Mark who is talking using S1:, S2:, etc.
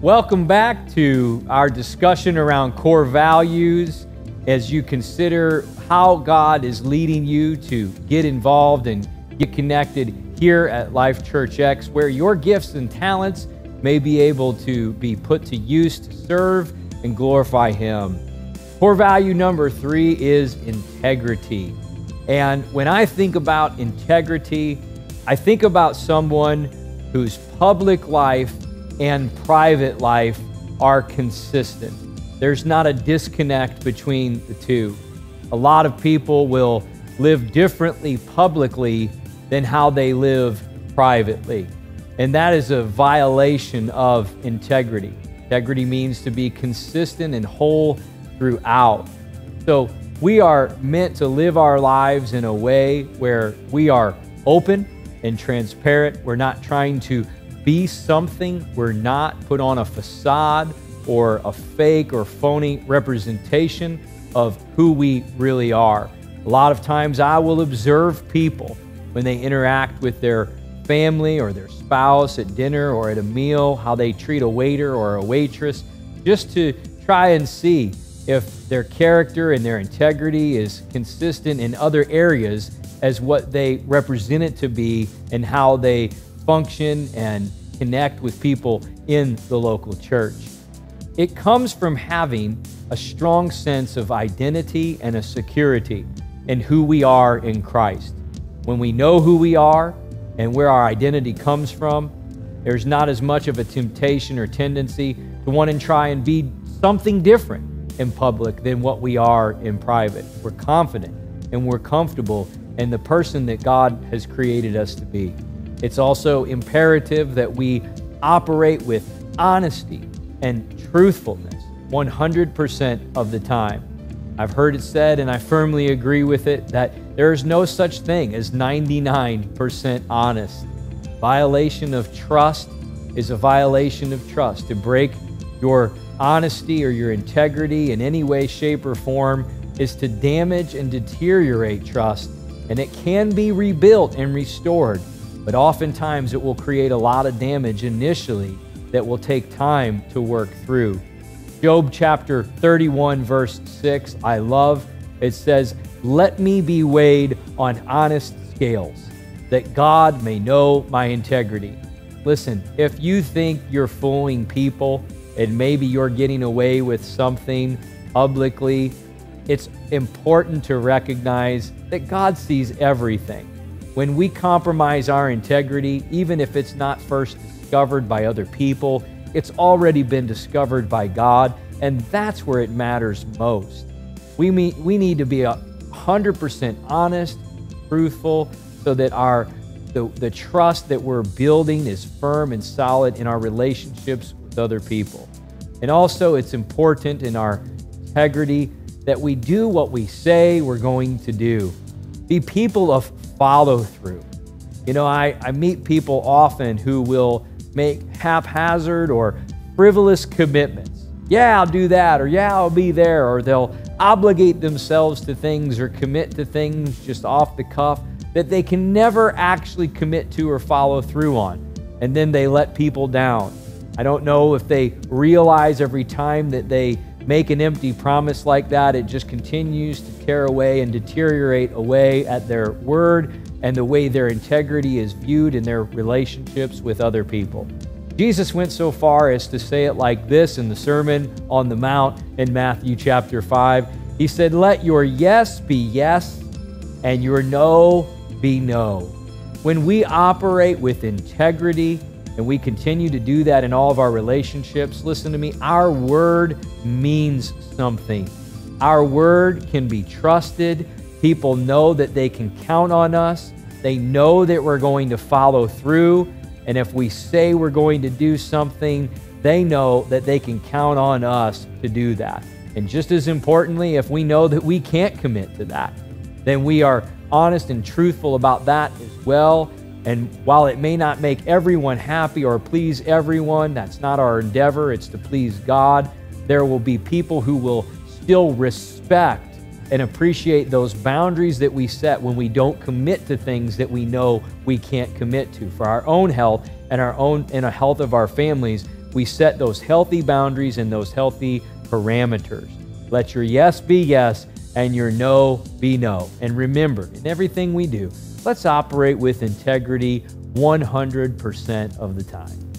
S1: Welcome back to our discussion around core values as you consider how God is leading you to get involved and get connected here at LifechurchX, where your gifts and talents may be able to be put to use to serve and glorify Him. Core value number 3 is integrity. And when I think about integrity, I think about someone whose public life and private life are consistent. There's not a disconnect between the two. A lot of people will live differently publicly than how they live privately. And that is a violation of integrity. Integrity means to be consistent and whole throughout. So we are meant to live our lives in a way where we are open and transparent. We're not trying to be something we're not, put on a facade or a fake or phony representation of who we really are. A lot of times I will observe people when they interact with their family or their spouse at dinner or at a meal, how they treat a waiter or a waitress, just to try and see if their character and their integrity is consistent in other areas as what they represent it to be and how they function and connect with people in the local church. It comes from having a strong sense of identity and a security in who we are in Christ. When we know who we are and where our identity comes from, there's not as much of a temptation or tendency to want to try and be something different in public than what we are in private. We're confident and we're comfortable in the person that God has created us to be. It's also imperative that we operate with honesty and truthfulness 100% of the time. I've heard it said, and I firmly agree with it, that there is no such thing as 99% honest. Violation of trust is a violation of trust. To break your honesty or your integrity in any way, shape, or form is to damage and deteriorate trust, and it can be rebuilt and restored. But oftentimes it will create a lot of damage initially that will take time to work through. Job chapter 31 verse 6, I love. It says, "Let me be weighed on honest scales, that God may know my integrity." Listen, if you think you're fooling people and maybe you're getting away with something publicly, it's important to recognize that God sees everything. When we compromise our integrity, even if it's not first discovered by other people, it's already been discovered by God, and that's where it matters most. We need to be 100% honest, truthful, so that the trust that we're building is firm and solid in our relationships with other people. And also, it's important in our integrity that we do what we say we're going to do. Be people of follow through. You know, I meet people often who will make haphazard or frivolous commitments. Yeah, I'll do that, or yeah, I'll be there, or they'll obligate themselves to things or commit to things just off the cuff that they can never actually commit to or follow through on. And then they let people down. I don't know if they realize every time that they make an empty promise like that, it just continues to tear away and deteriorate away at their word and the way their integrity is viewed in their relationships with other people. Jesus went so far as to say it like this in the Sermon on the Mount in Matthew chapter 5. He said, "Let your yes be yes and your no be no." When we operate with integrity, and we continue to do that in all of our relationships, listen to me, our word means something. Our word can be trusted. People know that they can count on us. They know that we're going to follow through. And if we say we're going to do something, they know that they can count on us to do that. And just as importantly, if we know that we can't commit to that, then we are honest and truthful about that as well. And while it may not make everyone happy or please everyone, that's not our endeavor, it's to please God. There will be people who will still respect and appreciate those boundaries that we set when we don't commit to things that we know we can't commit to for our own health and the health of our families, we set those healthy boundaries and those healthy parameters. Let your yes be yes and your no be no. And remember, in everything we do, let's operate with integrity 100% of the time.